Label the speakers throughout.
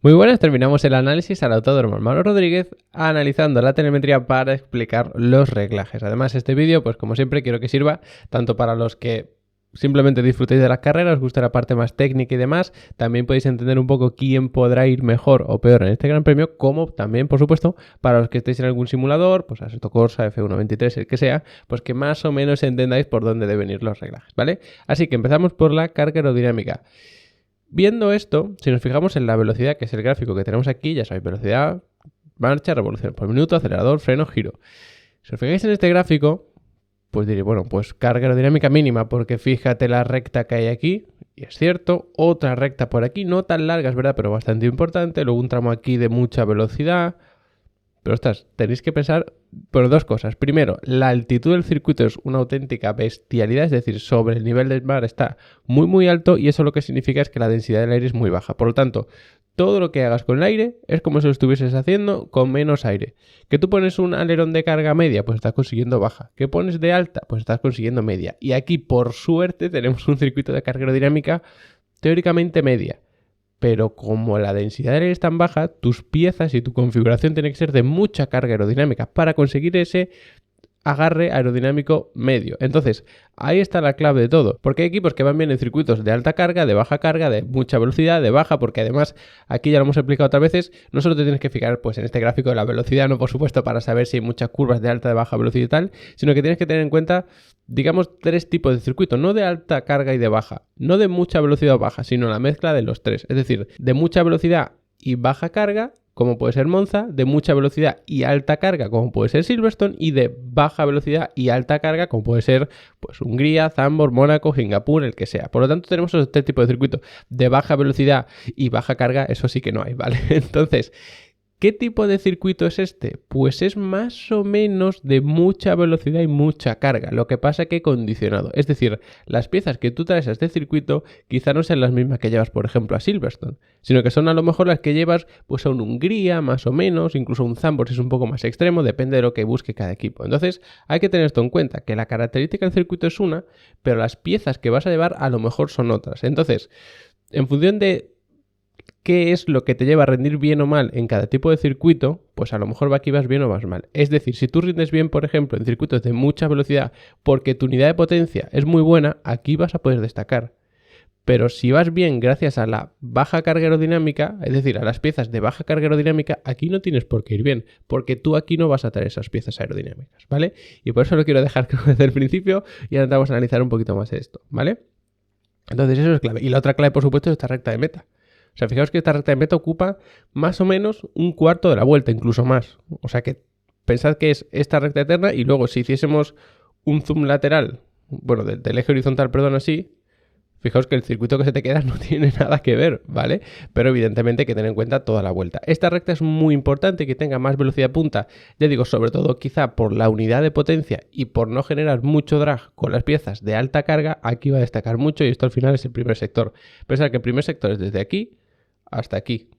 Speaker 1: Muy buenas, terminamos el análisis al autódromo Hermano Rodríguez analizando la telemetría para explicar los reglajes. Además, este vídeo, pues como siempre, quiero que sirva tanto para los que simplemente disfrutéis de las carreras, os gusta la parte más técnica y demás, también podéis entender un poco quién podrá ir mejor o peor en este Gran Premio, como también, por supuesto, para los que estéis en algún simulador, pues Assetto Corsa, F123, el que sea, pues que más o menos entendáis por dónde deben ir los reglajes, ¿vale? Así que empezamos por la carga aerodinámica. Viendo esto, si nos fijamos en la velocidad, que es el gráfico que tenemos aquí, ya sabéis, velocidad, marcha, revolución por minuto, acelerador, freno, giro. Si os fijáis en este gráfico, pues diréis, bueno, pues carga aerodinámica mínima, porque fíjate la recta que hay aquí, y es cierto, otra recta por aquí, no tan larga, es verdad, pero bastante importante, luego un tramo aquí de mucha velocidad. Pero ostras, tenéis que pensar por dos cosas. Primero, la altitud del circuito es una auténtica bestialidad, es decir, sobre el nivel del mar está muy alto y eso lo que significa es que la densidad del aire es muy baja. Por lo tanto, todo lo que hagas con el aire es como si lo estuvieses haciendo con menos aire. Que tú pones un alerón de carga media, pues estás consiguiendo baja. Que pones de alta, pues estás consiguiendo media. Y aquí, por suerte, tenemos un circuito de carga aerodinámica teóricamente media. Pero como la densidad del aire es tan baja, tus piezas y tu configuración tiene que ser de mucha carga aerodinámica para conseguir ese agarre aerodinámico medio. Entonces, ahí está la clave de todo, porque hay equipos que van bien en circuitos de alta carga, de baja carga, de mucha velocidad, de baja, porque además, aquí ya lo hemos explicado otras veces, no solo te tienes que fijar pues en este gráfico de la velocidad, no por supuesto para saber si hay muchas curvas de alta, de baja velocidad y tal, sino que tienes que tener en cuenta, digamos, tres tipos de circuito, no de alta carga y de baja, no de mucha velocidad o baja, sino la mezcla de los tres, es decir, de mucha velocidad y baja carga, como puede ser Monza, de mucha velocidad y alta carga, como puede ser Silverstone, y de baja velocidad y alta carga, como puede ser pues Hungría, Zandvoort, Mónaco, Singapur, el que sea. Por lo tanto, tenemos esos tres tipos de circuitos. De baja velocidad y baja carga, eso sí que no hay, ¿vale? Entonces, ¿qué tipo de circuito es este? Pues es más o menos de mucha velocidad y mucha carga, lo que pasa que condicionado. Es decir, las piezas que tú traes a este circuito quizá no sean las mismas que llevas, por ejemplo, a Silverstone, sino que son a lo mejor las que llevas pues a un Hungría, más o menos, incluso un Zandvoort es un poco más extremo, depende de lo que busque cada equipo. Entonces, hay que tener esto en cuenta, que la característica del circuito es una, pero las piezas que vas a llevar a lo mejor son otras. Entonces, en función de qué es lo que te lleva a rendir bien o mal en cada tipo de circuito, pues a lo mejor aquí vas bien o vas mal. Es decir, si tú rindes bien, por ejemplo, en circuitos de mucha velocidad porque tu unidad de potencia es muy buena, aquí vas a poder destacar. Pero si vas bien gracias a la baja carga aerodinámica, es decir, a las piezas de baja carga aerodinámica, aquí no tienes por qué ir bien, porque tú aquí no vas a tener esas piezas aerodinámicas, ¿vale? Y por eso lo quiero dejar desde el principio y ahora vamos a analizar un poquito más esto, ¿vale? Entonces eso es clave. Y la otra clave, por supuesto, es esta recta de meta. O sea, fijaos que esta recta de meta ocupa más o menos un cuarto de la vuelta, incluso más. O sea que pensad que es esta recta eterna y luego si hiciésemos un zoom lateral, bueno, del eje horizontal, perdón, así, fijaos que el circuito que se te queda no tiene nada que ver, ¿vale? Pero evidentemente hay que tener en cuenta toda la vuelta. Esta recta es muy importante que tenga más velocidad punta, ya digo, sobre todo quizá por la unidad de potencia y por no generar mucho drag con las piezas de alta carga, aquí va a destacar mucho y esto al final es el primer sector. Pensad que el primer sector es desde aquí hasta aquí,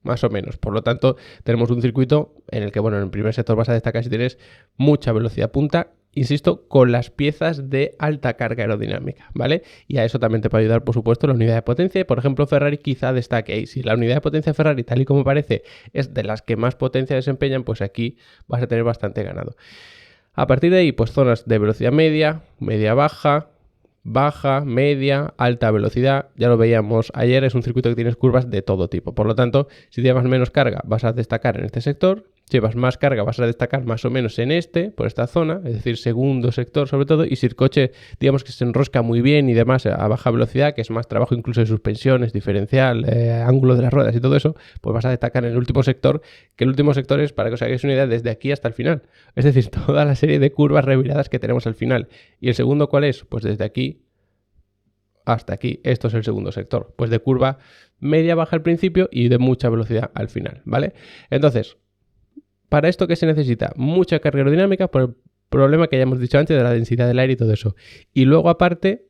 Speaker 1: más o menos. Por lo tanto, tenemos un circuito en el que, bueno, en el primer sector vas a destacar si tienes mucha velocidad punta, insisto, con las piezas de alta carga aerodinámica, ¿vale? Y a eso también te puede ayudar, por supuesto, la unidad de potencia. Y, por ejemplo, Ferrari quizá destaque ahí. Si la unidad de potencia de Ferrari, tal y como parece, es de las que más potencia desempeñan, pues aquí vas a tener bastante ganado. A partir de ahí, pues zonas de velocidad media, media-baja, baja, media, alta velocidad, ya lo veíamos ayer, es un circuito que tienes curvas de todo tipo. Por lo tanto, si llevas menos carga vas a destacar en este sector, si llevas más carga vas a destacar más o menos en por esta zona, es decir, segundo sector sobre todo, y si el coche, digamos que se enrosca muy bien y demás a baja velocidad, que es más trabajo incluso de suspensiones, diferencial, ángulo de las ruedas y todo eso, pues vas a destacar en el último sector, que el último sector es, para que os hagáis una idea, desde aquí hasta el final. Es decir, toda la serie de curvas reviradas que tenemos al final. ¿Y el segundo cuál es? Pues desde aquí hasta aquí. Esto es el segundo sector, pues de curva media baja al principio y de mucha velocidad al final, ¿vale? Entonces, ¿para esto qué se necesita? Mucha carga aerodinámica por el problema que ya hemos dicho antes de la densidad del aire y todo eso. Y luego aparte,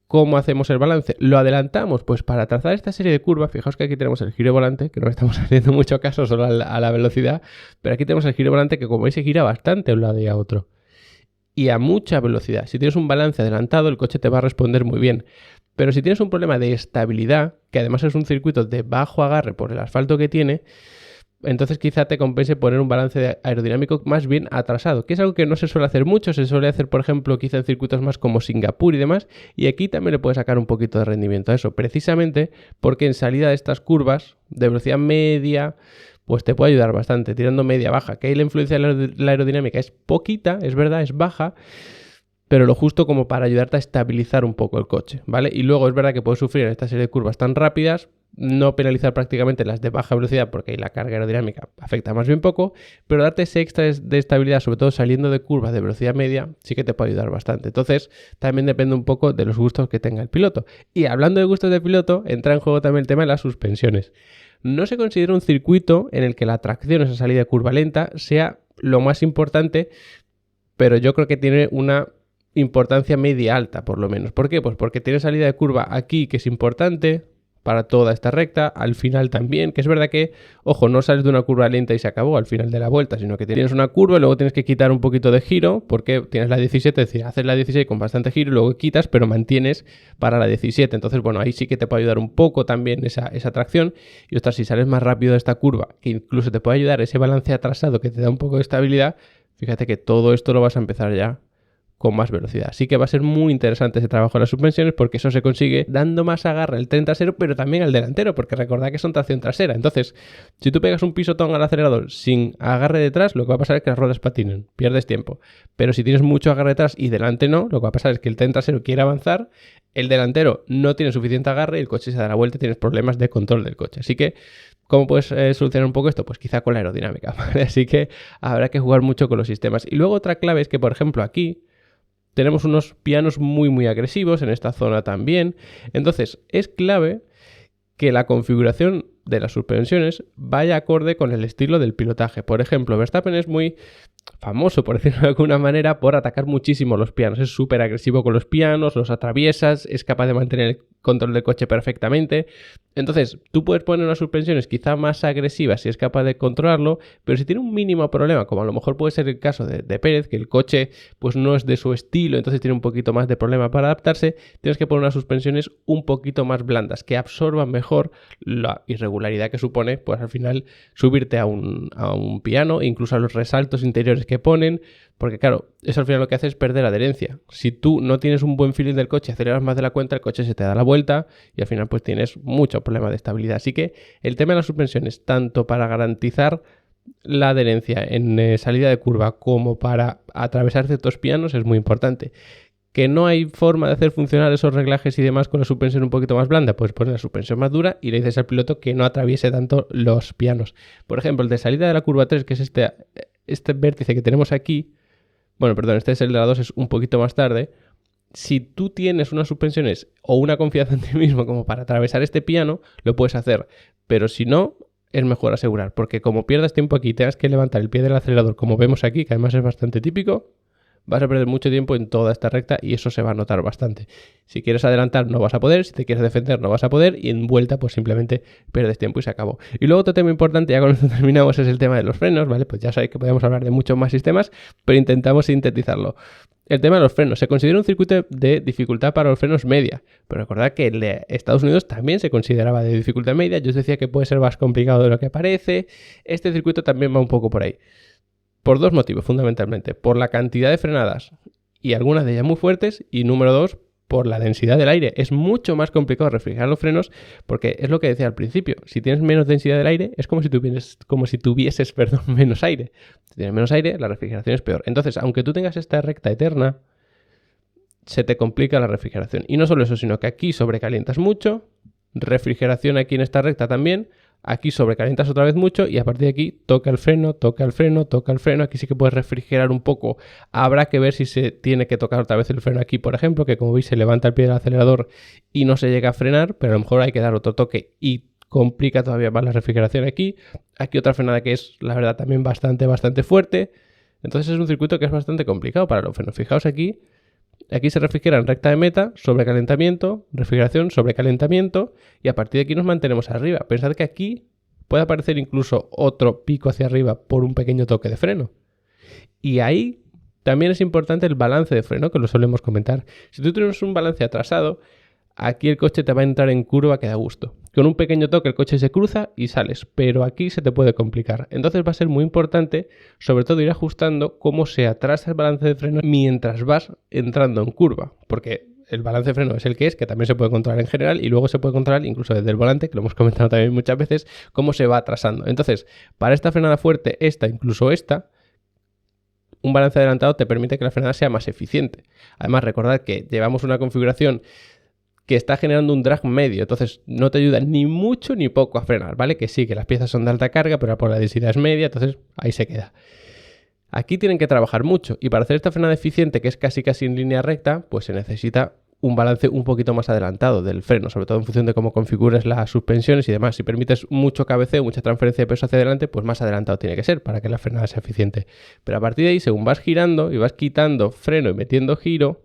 Speaker 1: ¿cómo hacemos el balance? ¿Lo adelantamos? Pues para trazar esta serie de curvas, fijaos que aquí tenemos el giro volante, que no estamos haciendo mucho caso solo a la velocidad, pero aquí tenemos el giro volante que, como veis, se gira bastante de un lado y a otro. Y a mucha velocidad. Si tienes un balance adelantado, el coche te va a responder muy bien. Pero si tienes un problema de estabilidad, que además es un circuito de bajo agarre por el asfalto que tiene, entonces quizá te compense poner un balance aerodinámico más bien atrasado, que es algo que no se suele hacer mucho, se suele hacer por ejemplo quizá en circuitos más como Singapur y demás, y aquí también le puedes sacar un poquito de rendimiento a eso, precisamente porque en salida de estas curvas de velocidad media, pues te puede ayudar bastante, tirando media baja, que ahí la influencia de la aerodinámica es poquita, es verdad, es baja, pero lo justo como para ayudarte a estabilizar un poco el coche, ¿vale? Y luego es verdad que puedes sufrir en esta serie de curvas tan rápidas, no penalizar prácticamente las de baja velocidad porque ahí la carga aerodinámica afecta más bien poco, pero darte ese extra de estabilidad, sobre todo saliendo de curvas de velocidad media, sí que te puede ayudar bastante. Entonces, también depende un poco de los gustos que tenga el piloto. Y hablando de gustos de piloto, entra en juego también el tema de las suspensiones. No se considera un circuito en el que la tracción, esa salida de curva lenta, sea lo más importante, pero yo creo que tiene una importancia media alta, por lo menos. ¿Por qué? Pues porque tiene salida de curva aquí, que es importante para toda esta recta, al final también, que es verdad que, ojo, no sales de una curva lenta y se acabó al final de la vuelta, sino que tienes una curva y luego tienes que quitar un poquito de giro, porque tienes la 17, es decir, haces la 16 con bastante giro y luego quitas, pero mantienes para la 17. Entonces, bueno, ahí sí que te puede ayudar un poco también esa tracción. Y ostras, si sales más rápido de esta curva, que incluso te puede ayudar ese balance atrasado que te da un poco de estabilidad, fíjate que todo esto lo vas a empezar ya con más velocidad. Así que va a ser muy interesante ese trabajo de las suspensiones porque eso se consigue dando más agarre al tren trasero, pero también al delantero, porque recordad que son tracción trasera. Entonces, si tú pegas un pisotón al acelerador sin agarre detrás, lo que va a pasar es que las ruedas patinen, pierdes tiempo. Pero si tienes mucho agarre detrás y delante no, lo que va a pasar es que el tren trasero quiere avanzar, el delantero no tiene suficiente agarre y el coche se da la vuelta y tienes problemas de control del coche. Así que, ¿cómo puedes solucionar un poco esto? Pues quizá con la aerodinámica, ¿vale? Así que habrá que jugar mucho con los sistemas. Y luego otra clave es que, por ejemplo, aquí tenemos unos pianos muy agresivos, en esta zona también. Entonces, es clave que la configuración de las suspensiones vaya acorde con el estilo del pilotaje. Por ejemplo, Verstappen es muy famoso, por decirlo de alguna manera, por atacar muchísimo los pianos. Es súper agresivo con los pianos, los atraviesas, es capaz de mantener el control del coche perfectamente. Entonces, tú puedes poner unas suspensiones quizá más agresivas si es capaz de controlarlo, pero si tiene un mínimo problema, como a lo mejor puede ser el caso de Pérez, que el coche pues no es de su estilo, entonces tiene un poquito más de problema para adaptarse, tienes que poner unas suspensiones un poquito más blandas, que absorban mejor la irregularidad que supone, pues al final, subirte a un piano, incluso a los resaltos interiores que ponen, porque claro, eso al final lo que hace es perder adherencia. Si tú no tienes un buen feeling del coche, aceleras más de la cuenta, el coche se te da la vuelta y al final pues tienes mucho problema de estabilidad. Así que el tema de las suspensiones, tanto para garantizar la adherencia en salida de curva como para atravesar ciertos pianos, es muy importante. Que no hay forma de hacer funcionar esos reglajes y demás con la suspensión un poquito más blanda, pues pones la suspensión más dura y le dices al piloto que no atraviese tanto los pianos. Por ejemplo, el de salida de la curva 3, que es este vértice que tenemos aquí, bueno, perdón, este es el de la 2, es un poquito más tarde. Si tú tienes unas suspensiones o una confianza en ti mismo como para atravesar este piano, lo puedes hacer, pero si no, es mejor asegurar, porque como pierdas tiempo aquí y tengas que levantar el pie del acelerador, como vemos aquí, que además es bastante típico, vas a perder mucho tiempo en toda esta recta y eso se va a notar bastante. Si quieres adelantar no vas a poder, si te quieres defender no vas a poder y en vuelta pues simplemente pierdes tiempo y se acabó. Y luego otro tema importante, ya con esto terminamos, es el tema de los frenos, ¿vale? Pues ya sabéis que podemos hablar de muchos más sistemas, pero intentamos sintetizarlo. El tema de los frenos. Se considera un circuito de dificultad para los frenos media, pero recordad que el de Estados Unidos también se consideraba de dificultad media. Yo os decía que puede ser más complicado de lo que parece. Este circuito también va un poco por ahí. Por dos motivos, fundamentalmente. Por la cantidad de frenadas y algunas de ellas muy fuertes. Y número dos, por la densidad del aire. Es mucho más complicado refrigerar los frenos porque es lo que decía al principio. Si tienes menos densidad del aire, es como si tuvieses menos aire. Si tienes menos aire, la refrigeración es peor. Entonces, aunque tú tengas esta recta eterna, se te complica la refrigeración. Y no solo eso, sino que aquí sobrecalientas mucho, refrigeración aquí en esta recta también. Aquí sobrecalientas otra vez mucho y a partir de aquí toca el freno, toca el freno, toca el freno. Aquí sí que puedes refrigerar un poco. Habrá que ver si se tiene que tocar otra vez el freno aquí, por ejemplo, que como veis se levanta el pie del acelerador y no se llega a frenar, pero a lo mejor hay que dar otro toque y complica todavía más la refrigeración aquí. Aquí otra frenada que es, la verdad, también bastante fuerte. Entonces es un circuito que es bastante complicado para los frenos. Fijaos aquí. Aquí se refrigera en recta de meta, sobrecalentamiento, refrigeración, sobrecalentamiento y a partir de aquí nos mantenemos arriba. Pensad que aquí puede aparecer incluso otro pico hacia arriba por un pequeño toque de freno. Y ahí también es importante el balance de freno, que lo solemos comentar. Si tú tienes un balance atrasado, aquí el coche te va a entrar en curva que da gusto. Con un pequeño toque el coche se cruza y sales, pero aquí se te puede complicar. Entonces va a ser muy importante, sobre todo, ir ajustando cómo se atrasa el balance de freno mientras vas entrando en curva, porque el balance de freno es el que también se puede controlar en general y luego se puede controlar incluso desde el volante, que lo hemos comentado también muchas veces, cómo se va atrasando. Entonces, para esta frenada fuerte, incluso esta, un balance adelantado te permite que la frenada sea más eficiente. Además, recordad que llevamos una configuración que está generando un drag medio, entonces no te ayuda ni mucho ni poco a frenar, ¿vale? Que sí, que las piezas son de alta carga, pero por la densidad es media, entonces ahí se queda. Aquí tienen que trabajar mucho y para hacer esta frenada eficiente, que es casi en línea recta, pues se necesita un balance un poquito más adelantado del freno, sobre todo en función de cómo configures las suspensiones y demás. Si permites mucho cabeceo, mucha transferencia de peso hacia adelante, pues más adelantado tiene que ser para que la frenada sea eficiente. Pero a partir de ahí, según vas girando y vas quitando freno y metiendo giro,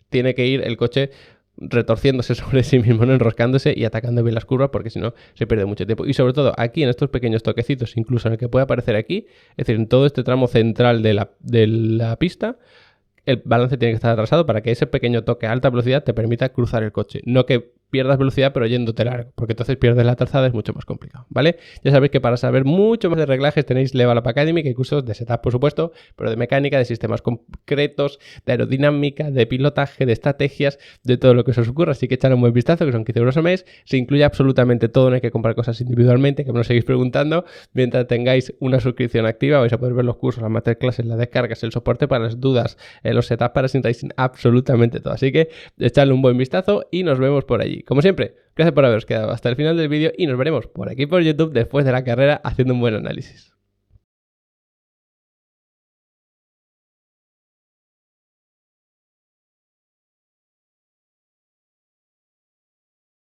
Speaker 1: tiene que ir el coche retorciéndose sobre sí mismo, no enroscándose y atacando bien las curvas, porque si no se pierde mucho tiempo. Y sobre todo aquí en estos pequeños toquecitos, incluso en el que puede aparecer aquí, es decir, en todo este tramo central de la pista, el balance tiene que estar atrasado para que ese pequeño toque a alta velocidad te permita cruzar el coche. No que pierdas velocidad pero yéndote largo, porque entonces pierdes la trazada, es mucho más complicado, ¿vale? Ya sabéis que para saber mucho más de reglajes tenéis Level Up Academy, que hay cursos de setup, por supuesto, pero de mecánica, de sistemas concretos, de aerodinámica, de pilotaje, de estrategias, de todo lo que se os ocurra. Así que echad un buen vistazo, que son 15 euros al mes. Se incluye absolutamente todo, no hay que comprar cosas individualmente, que me lo seguís preguntando. Mientras tengáis una suscripción activa, vais a poder ver los cursos, las masterclasses, las descargas, el soporte para las dudas, los setups para sim racing, absolutamente todo. Así que echadle un buen vistazo y nos vemos por allí. Como siempre, gracias por haberos quedado hasta el final del vídeo y nos veremos por aquí por YouTube después de la carrera haciendo un buen análisis.